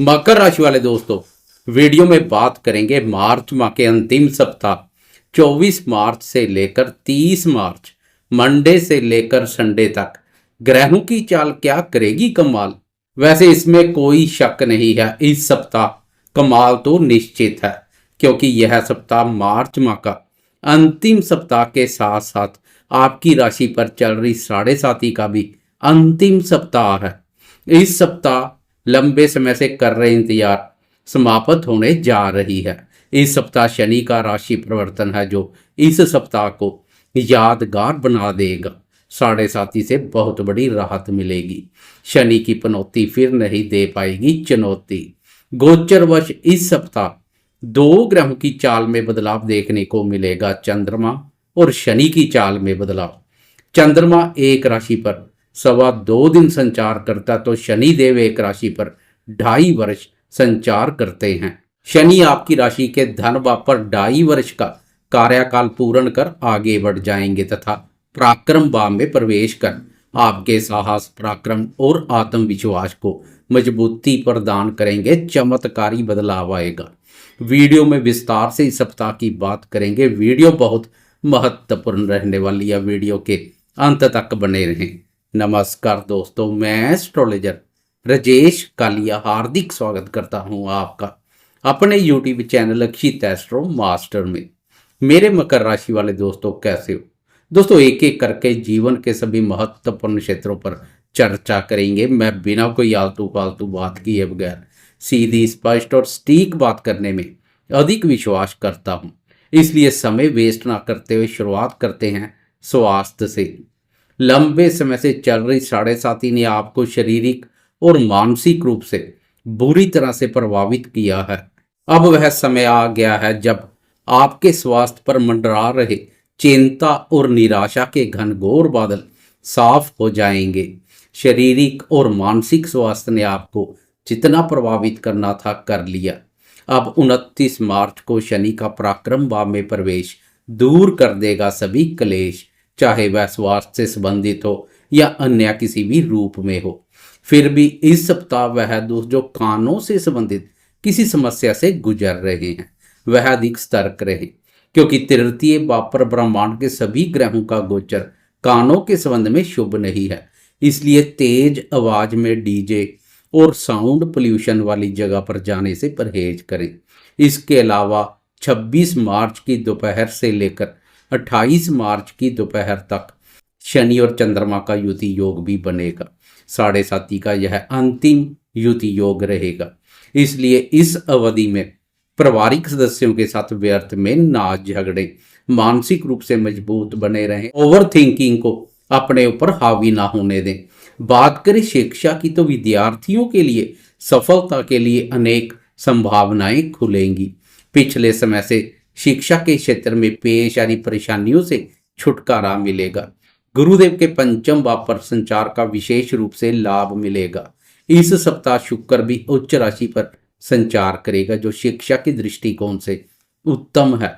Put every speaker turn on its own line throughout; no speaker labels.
मकर राशि वाले दोस्तों, वीडियो में बात करेंगे मार्च माह के अंतिम सप्ताह 24 मार्च से लेकर 30 मार्च मंडे से लेकर संडे तक ग्रहों की चाल क्या करेगी कमाल। वैसे इसमें कोई शक नहीं है, इस सप्ताह कमाल तो निश्चित है, क्योंकि यह सप्ताह मार्च माह का अंतिम सप्ताह के साथ साथ आपकी राशि पर चल रही साढ़े साती का भी अंतिम सप्ताह है। इस सप्ताह लंबे समय से कर रहे इंतजार समाप्त होने जा रही है। इस सप्ताह शनि का राशि परिवर्तन है, जो इस सप्ताह को यादगार बना देगा। साढ़े साती से बहुत बड़ी राहत मिलेगी। शनि की पनौती फिर नहीं दे पाएगी चुनौती। गोचरवश इस सप्ताह दो ग्रहों की चाल में बदलाव देखने को मिलेगा, चंद्रमा और शनि की चाल में बदलाव। चंद्रमा एक राशि पर 2.25 दिन संचार करता, तो शनि देव एक राशि पर 2.5 वर्ष संचार करते हैं। शनि आपकी राशि के धन भाव पर 2.5 वर्ष का कार्यकाल पूर्ण कर आगे बढ़ जाएंगे तथा पराक्रम भाव में प्रवेश कर आपके साहस, पराक्रम और आत्मविश्वास को मजबूती प्रदान करेंगे। चमत्कारी बदलाव आएगा। वीडियो में विस्तार से इस सप्ताह की बात करेंगे। वीडियो बहुत महत्वपूर्ण रहने वाली है, वीडियो के अंत तक बने रहें। नमस्कार दोस्तों, मैं एस्ट्रोलॉजर राजेश कालिया हार्दिक स्वागत करता हूं आपका अपने यूट्यूब चैनल अक्षित एस्ट्रो मास्टर में। मेरे मकर राशि वाले दोस्तों, कैसे हो दोस्तों? एक एक करके जीवन के सभी महत्वपूर्ण क्षेत्रों पर चर्चा करेंगे। मैं बिना कोई आलतू फालतू बात किए बगैर सीधी, स्पष्ट और सटीक बात करने में अधिक विश्वास करता हूं, इसलिए समय वेस्ट ना करते हुए शुरुआत करते हैं स्वास्थ्य से। लंबे समय से चल रही साढ़े साती ने आपको शारीरिक और मानसिक रूप से बुरी तरह से प्रभावित किया है। अब वह समय आ गया है जब आपके स्वास्थ्य पर मंडरा रहे चिंता और निराशा के घनघोर बादल साफ हो जाएंगे। शारीरिक और मानसिक स्वास्थ्य ने आपको जितना प्रभावित करना था कर लिया। अब 29 मार्च को शनि का पराक्रम भाव में प्रवेश दूर कर देगा सभी क्लेश, चाहे वह स्वास्थ्य से संबंधित हो या अन्य किसी भी रूप में हो। फिर भी इस सप्ताह वह दोस्त जो कानों से संबंधित किसी समस्या से गुजर रहे हैं वह अधिक सतर्क रहे, क्योंकि तृतीय भाव पर ब्रह्मांड के सभी ग्रहों का गोचर कानों के संबंध में शुभ नहीं है। इसलिए तेज आवाज में डीजे और साउंड पोल्यूशन वाली जगह पर जाने से परहेज करें। इसके अलावा 26 मार्च की दोपहर से लेकर 28 मार्च की दोपहर तक शनि और चंद्रमा का युति योग भी बनेगा। साढ़े साती का यह अंतिम युति योग रहेगा, इसलिए इस अवधि में पारिवारिक सदस्यों के साथ व्यर्थ में ना झगड़े, मानसिक रूप से मजबूत बने रहें, ओवर थिंकिंग को अपने ऊपर हावी ना होने दें। बात करें शिक्षा की, तो विद्यार्थियों के लिए सफलता के लिए अनेक संभावनाएं खुलेंगी। पिछले समय से शिक्षा के क्षेत्र में पेश आ रही परेशानियों से छुटकारा मिलेगा। गुरुदेव के पंचम भाव पर संचार का विशेष रूप से लाभ मिलेगा। इस सप्ताह शुक्र भी उच्च राशि पर संचार करेगा, जो शिक्षा की दृष्टिकोण से उत्तम है।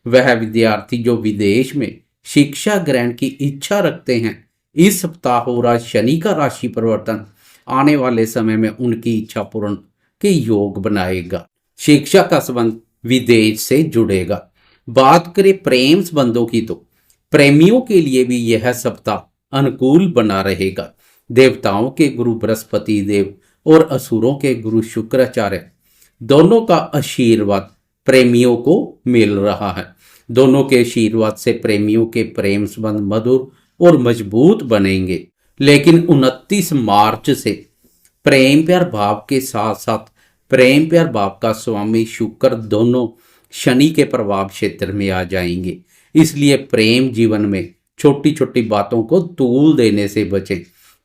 वह विद्यार्थी जो विदेश में शिक्षा ग्रहण की इच्छा रखते हैं, इस सप्ताह हो रहा शनि का राशि परिवर्तन आने वाले समय में उनकी इच्छा पूर्ण के योग बनाएगा। शिक्षा का संबंध विदेश से जुड़ेगा। बात करें प्रेम संबंधों की, तो प्रेमियों के लिए भी यह सप्ताह अनुकूल बना रहेगा। देवताओं के गुरु बृहस्पति देव और असुरों के गुरु शुक्राचार्य दोनों का आशीर्वाद प्रेमियों को मिल रहा है। दोनों के आशीर्वाद से प्रेमियों के प्रेम संबंध मधुर और मजबूत बनेंगे। लेकिन 29 मार्च से प्रेम प्यार भाव के साथ साथ प्रेम प्यार भाव का स्वामी शुक्र दोनों शनि के प्रभाव क्षेत्र में आ जाएंगे। इसलिए प्रेम जीवन में छोटी छोटी बातों को तूल देने से बचें।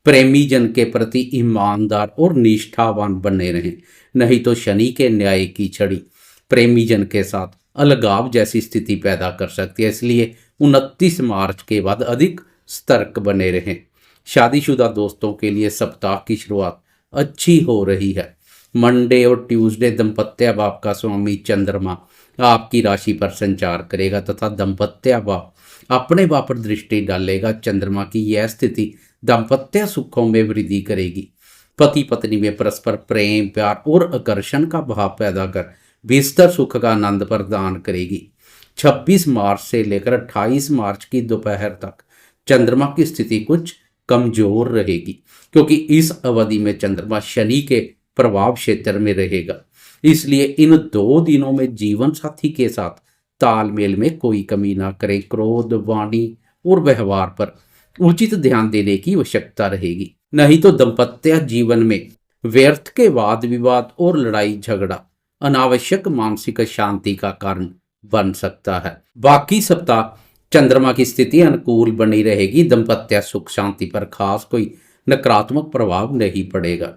प्रेमी जन के प्रति ईमानदार और निष्ठावान बने रहें, नहीं तो शनि के न्याय की छड़ी प्रेमी जन के साथ अलगाव जैसी स्थिति पैदा कर सकती है। इसलिए 29 मार्च के बाद अधिक सतर्क बने रहें। शादीशुदा दोस्तों के लिए सप्ताह की शुरुआत अच्छी हो रही है। मंडे और ट्यूसडे दंपत्य भाव का स्वामी चंद्रमा आपकी राशि पर संचार करेगा तथा दंपत्य भाव अपने भाव पर दृष्टि डालेगा। चंद्रमा की यह स्थिति दाम्पत्य सुखों में वृद्धि करेगी। पति पत्नी में परस्पर प्रेम प्यार और आकर्षण का भाव पैदा कर बेहतर सुख का आनंद प्रदान करेगी। 26 मार्च से लेकर 28 मार्च की दोपहर तक चंद्रमा की स्थिति कुछ कमजोर रहेगी, क्योंकि इस अवधि में चंद्रमा शनि के प्रभाव क्षेत्र में रहेगा। इसलिए इन 2 दिनों में जीवन साथी के साथ तालमेल में कोई कमी ना करें। क्रोध, वाणी और व्यवहार पर उचित ध्यान देने की आवश्यकता रहेगी, नहीं तो दाम्पत्य जीवन में व्यर्थ के वाद विवाद और लड़ाई झगड़ा अनावश्यक मानसिक अशांति का कारण बन सकता है। बाकी सप्ताह चंद्रमा की स्थिति अनुकूल बनी रहेगी। दाम्पत्य सुख शांति पर खास कोई नकारात्मक प्रभाव नहीं पड़ेगा।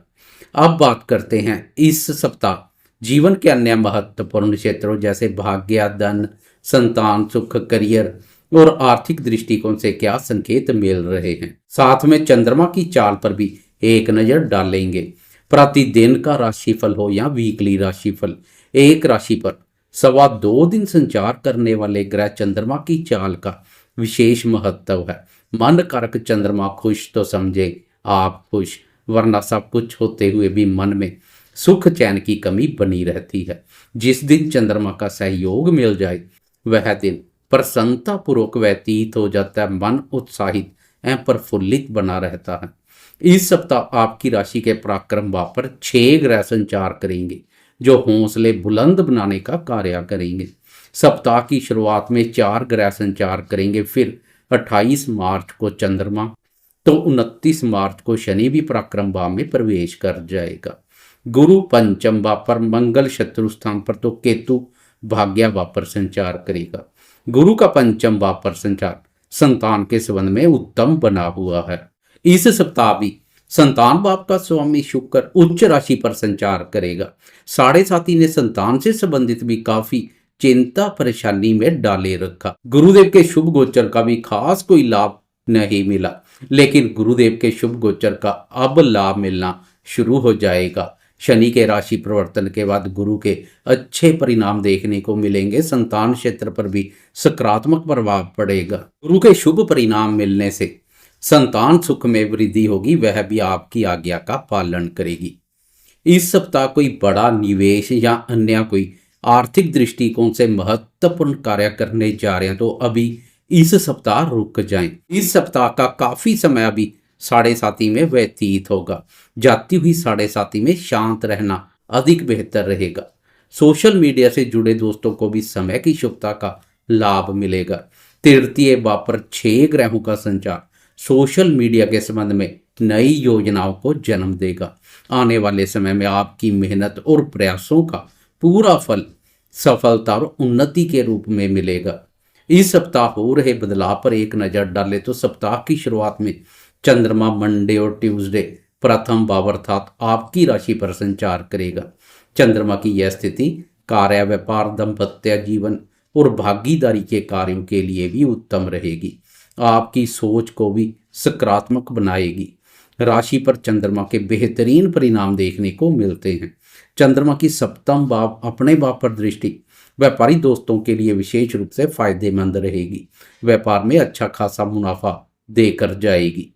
अब बात करते हैं इस सप्ताह जीवन के अन्य महत्वपूर्ण क्षेत्रों जैसे भाग्य, धन, संतान सुख, करियर और आर्थिक दृष्टिकोण से क्या संकेत मिल रहे हैं। साथ में चंद्रमा की चाल पर भी एक नजर डालेंगे। प्रतिदिन का राशिफल हो या वीकली राशिफल, एक राशि पर 2.25 दिन संचार करने वाले ग्रह चंद्रमा की चाल का विशेष महत्व है। मन कारक चंद्रमा खुश तो समझे आप खुश, वरना सब कुछ होते हुए भी मन में सुख चैन की कमी बनी रहती है। जिस दिन चंद्रमा का सहयोग मिल जाए वह दिन प्रसन्नता पूर्वक व्यतीत हो जाता है। मन उत्साहित एवं प्रफुल्लित बना रहता है। इस सप्ताह आपकी राशि के पराक्रम भाव पर 6 ग्रह संचार करेंगे, जो हौसले बुलंद बनाने का कार्य करेंगे। सप्ताह की शुरुआत में 4 ग्रह संचार करेंगे, फिर 28 मार्च को चंद्रमा तो 29 मार्च को शनि भी पराक्रम भाव में प्रवेश कर जाएगा। गुरु पंचम भाव पर, मंगल शत्रु स्थान पर तो केतु भाग्य भाव पर संचार करेगा। गुरु का पंचम भाव पर संचार संतान के संबंध में उत्तम बना हुआ है। इस सप्ताह भी संतान भाव का स्वामी शुक्र उच्च राशि पर संचार करेगा। 7.5 ने संतान से संबंधित भी काफी चिंता परेशानी में डाले रखा। गुरुदेव के शुभ गोचर का भी खास कोई लाभ नहीं मिला, लेकिन गुरुदेव के शुभ गोचर का अब लाभ मिलना शुरू हो जाएगा। शनि के राशि परिवर्तन के बाद गुरु के अच्छे परिणाम देखने को मिलेंगे। संतान क्षेत्र पर भी सकारात्मक प्रभाव पड़ेगा। गुरु के शुभ परिणाम मिलने से संतान सुख में वृद्धि होगी, वह भी आपकी आज्ञा का पालन करेगी। इस सप्ताह कोई बड़ा निवेश या अन्य कोई आर्थिक दृष्टिकोण से महत्वपूर्ण कार्य करने जा रहे हैं तो अभी इस सप्ताह रुक जाएं। इस सप्ताह का काफी समय अभी 7.5 में व्यतीत होगा। जाती हुई 7.5 में शांत रहना अधिक बेहतर रहेगा। सोशल मीडिया से जुड़े दोस्तों को भी समय की शुभता का लाभ मिलेगा। तृतीय भाव पर 6 ग्रहों का संचार सोशल मीडिया के संबंध में नई योजनाओं को जन्म देगा। आने वाले समय में आपकी मेहनत और प्रयासों का पूरा फल सफलता और उन्नति के रूप में मिलेगा। इस सप्ताह हो रहे बदलाव पर एक नजर डालें तो सप्ताह की शुरुआत में चंद्रमा मंडे और ट्यूसडे प्रथम भाव अर्थात आपकी राशि पर संचार करेगा। चंद्रमा की यह स्थिति कार्य, व्यापार, दाम्पत्य जीवन और भागीदारी के कार्यों के लिए भी उत्तम रहेगी। आपकी सोच को भी सकारात्मक बनाएगी। राशि पर चंद्रमा के बेहतरीन परिणाम देखने को मिलते हैं। चंद्रमा की सप्तम भाव अपने भाव पर दृष्टि व्यापारी दोस्तों के लिए विशेष रूप से फायदेमंद रहेगी। व्यापार में अच्छा खासा मुनाफा देकर जाएगी।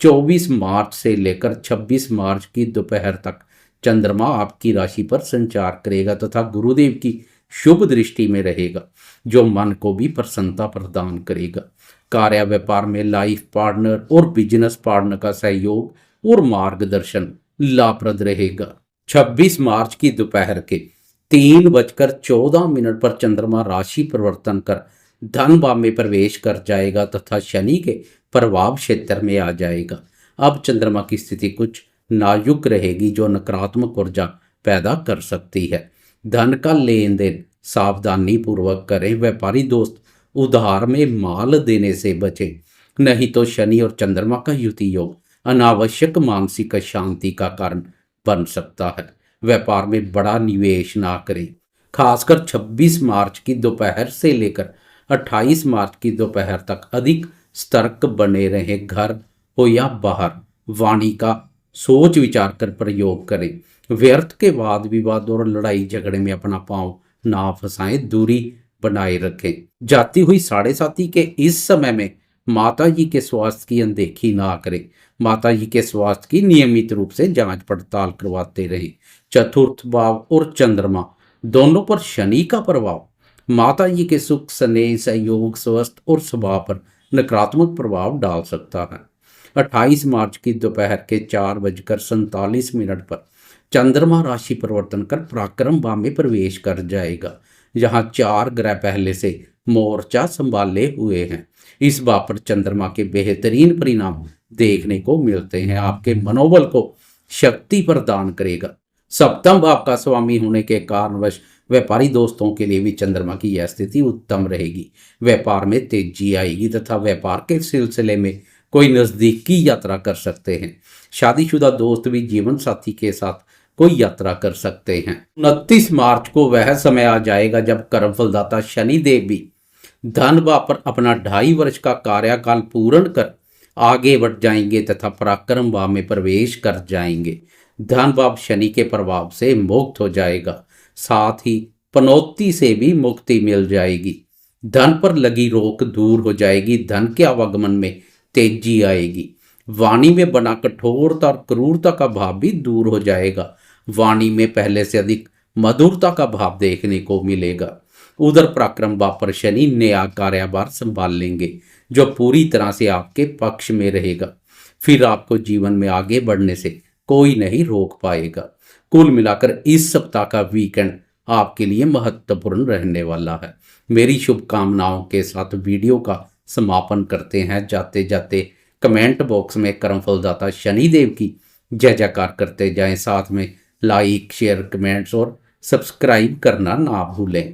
24 मार्च से लेकर 26 मार्च की दोपहर तक चंद्रमा आपकी राशि पर संचार करेगा तथा गुरुदेव की शुभ दृष्टि में रहेगा, जो मन को भी प्रसन्नता प्रदान करेगा। कार्य, व्यापार में लाइफ पार्टनर और बिजनेस पार्टनर का सहयोग और मार्गदर्शन लाभप्रद रहेगा। 26 मार्च की दोपहर के 3:14 पर चंद्रमा राशि परिवर्तन कर धन भाव में प्रवेश कर जाएगा तथा शनि के प्रभाव क्षेत्र में आ जाएगा। अब चंद्रमा की स्थिति कुछ नाजुक रहेगी, जो नकारात्मक ऊर्जा पैदा कर सकती है। धन का लेन देन सावधानी पूर्वक करें। व्यापारी दोस्त उधार में माल देने से बचें, नहीं तो शनि और चंद्रमा का युति योग अनावश्यक मानसिक शांति का कारण बन सकता है। व्यापार में बड़ा निवेश ना करें। खासकर 26 मार्च की दोपहर से लेकर 28 मार्च की दोपहर तक अधिक सतर्क बने रहें। घर हो या बाहर वाणी का सोच विचार कर प्रयोग करें। व्यर्थ के वाद विवाद और लड़ाई झगड़े में अपना पांव ना फंसाएं, दूरी बनाए रखें। जाती हुई 7:30 के इस समय में माता जी के स्वास्थ्य की अनदेखी ना करें। माता जी के स्वास्थ्य की नियमित रूप से जांच पड़ताल करवाते रहें। चतुर्थ भाव और चंद्रमा दोनों पर शनि का प्रभाव माता जी के सुख, स्नेह, सहयोग, स्वास्थ्य और स्वभाव पर नकारात्मक प्रभाव डाल सकता है। 28 मार्च की दोपहर के 4:47 पर चंद्रमा राशि परिवर्तन कर पराक्रम भाव में प्रवेश कर जाएगा, जहां 4 ग्रह पहले से मोर्चा संभाले हुए हैं। इस भाव पर चंद्रमा के बेहतरीन परिणाम देखने को मिलते हैं। आपके मनोबल को शक्ति प्रदान करेगा। सप्तम भाव का स्वामी होने के कारणवश व्यापारी दोस्तों के लिए भी चंद्रमा की यह स्थिति उत्तम रहेगी। व्यापार में तेजी आएगी तथा व्यापार के सिलसिले में कोई नजदीकी यात्रा कर सकते हैं। शादीशुदा दोस्त भी जीवन साथी के साथ कोई यात्रा कर सकते हैं। 29 मार्च को वह समय आ जाएगा जब कर्मफलदाता शनिदेव भी धन भाव पर अपना 2.5 वर्ष का कार्यकाल पूर्ण कर आगे बढ़ जाएंगे तथा पराक्रम भाव में प्रवेश कर जाएंगे। धन भाव शनि के प्रभाव से मुक्त हो जाएगा, साथ ही पनौती से भी मुक्ति मिल जाएगी। धन पर लगी रोक दूर हो जाएगी। धन के आवागमन में तेजी आएगी। वाणी में बना कठोरता और क्रूरता का भाव भी दूर हो जाएगा। वाणी में पहले से अधिक मधुरता का भाव देखने को मिलेगा। उधर पराक्रम भाव पर शनि नया कार्यभार संभाल लेंगे, जो पूरी तरह से आपके पक्ष में रहेगा। फिर आपको जीवन में आगे बढ़ने से कोई नहीं रोक पाएगा। कुल मिलाकर इस सप्ताह का वीकेंड आपके लिए महत्वपूर्ण रहने वाला है। मेरी शुभकामनाओं के साथ वीडियो का समापन करते हैं। जाते जाते कमेंट बॉक्स में कर्मफलदाता शनिदेव की जय जयकार करते जाएं। साथ में लाइक, शेयर, कमेंट्स और सब्सक्राइब करना ना भूलें।